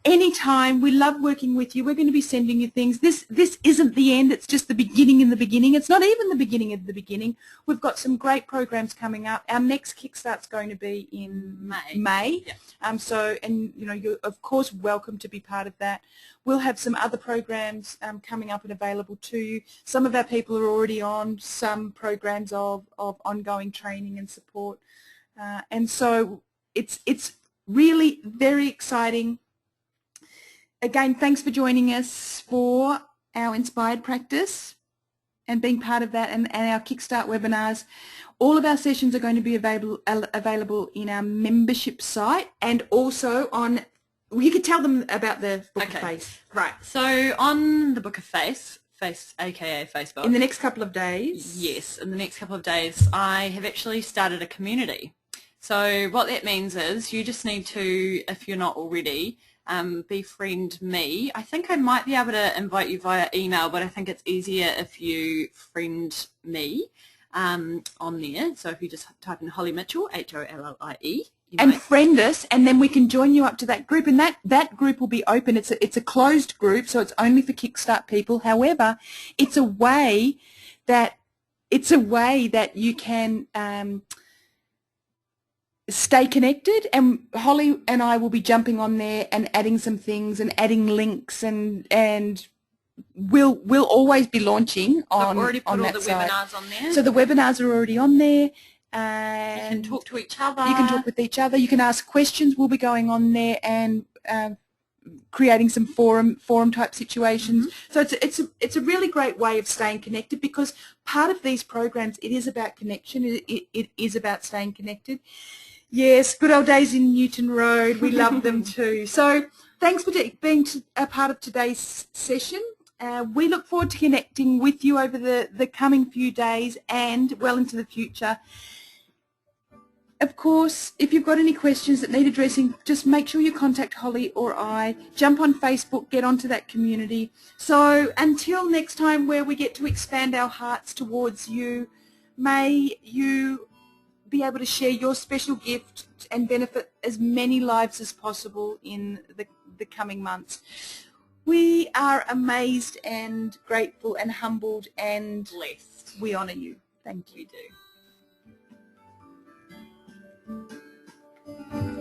[SPEAKER 1] Anytime. We love working with you. We're going to be sending you things. This isn't the end. It's just the beginning in the beginning. It's not even the beginning of the beginning. We've got some great programs coming up. Our next Kickstart's going to be in May. Yeah. And you're of course welcome to be part of that. We'll have some other programs coming up and available to you. Some of our people are already on some programs of ongoing training and support. And so it's really very exciting. Again, thanks for joining us for our Inspired Practice and being part of that, and our Kickstart webinars. All of our sessions are going to be available in our membership site, and also on, you could tell them about the Book of Face.
[SPEAKER 2] Right, so on the Book of Face, aka Facebook.
[SPEAKER 1] In the next couple of days.
[SPEAKER 2] Yes, in the next couple of days, I have actually started a community. So what that means is you just need to, if you're not already, befriend me. I think I might be able to invite you via email, but I think it's easier if you friend me on there. So if you just type in Holly Mitchell, Hollie,
[SPEAKER 1] and friend us, and then we can join you up to that group, and that group will be open. It's a closed group, so it's only for Kickstart people. However, it's a way that you can stay connected, and Holly and I will be jumping on there and adding some things and adding links, and we'll always be launching on
[SPEAKER 2] I've already put all
[SPEAKER 1] that
[SPEAKER 2] the
[SPEAKER 1] site.
[SPEAKER 2] webinars on there.
[SPEAKER 1] So the webinars are already on there.
[SPEAKER 2] You can talk to each other.
[SPEAKER 1] You can talk with each other. You can ask questions. We'll be going on there and creating some forum type situations. Mm-hmm. So it's a really great way of staying connected, because part of these programs, it is about connection. It is about staying connected. Yes, good old days in Newton Road. We love them too. So thanks for being a part of today's session. We look forward to connecting with you over the coming few days and well into the future. Of course, if you've got any questions that need addressing, just make sure you contact Holly or I. Jump on Facebook, get onto that community. So until next time, where we get to expand our hearts towards you, may you be able to share your special gift and benefit as many lives as possible in the coming months. We are amazed and grateful and humbled and
[SPEAKER 2] blessed.
[SPEAKER 1] We honour you. Thank you.
[SPEAKER 2] We do.